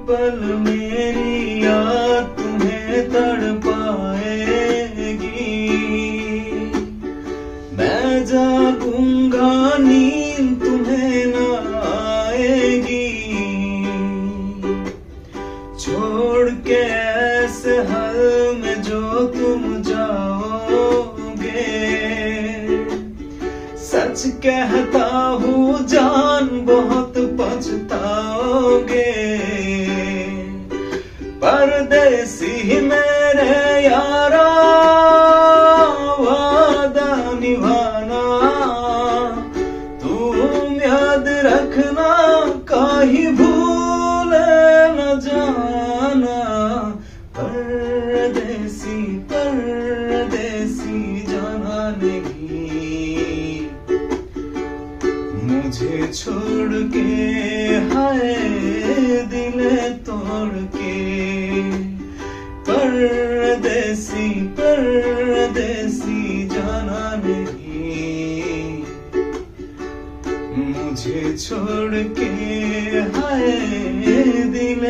पल मेरी याद तुम्हें तड़पाएगी। मैं जागूंगा नींद तुम्हें न आएगी। छोड़ के ऐसे हल में जो तुम जाओगे, सच कहता हूँ जान बहुत पछताओगे। परदेसी मेरे यारा वादा निभाना, तुम याद रखना कहीं भूले न जाना। परदेसी परदेसी जाना नहीं, मुझे छोड़ के हाय दिल तोड़ के। परदेसी परदेसी जाना नहीं, मुझे छोड़ के हाय दिल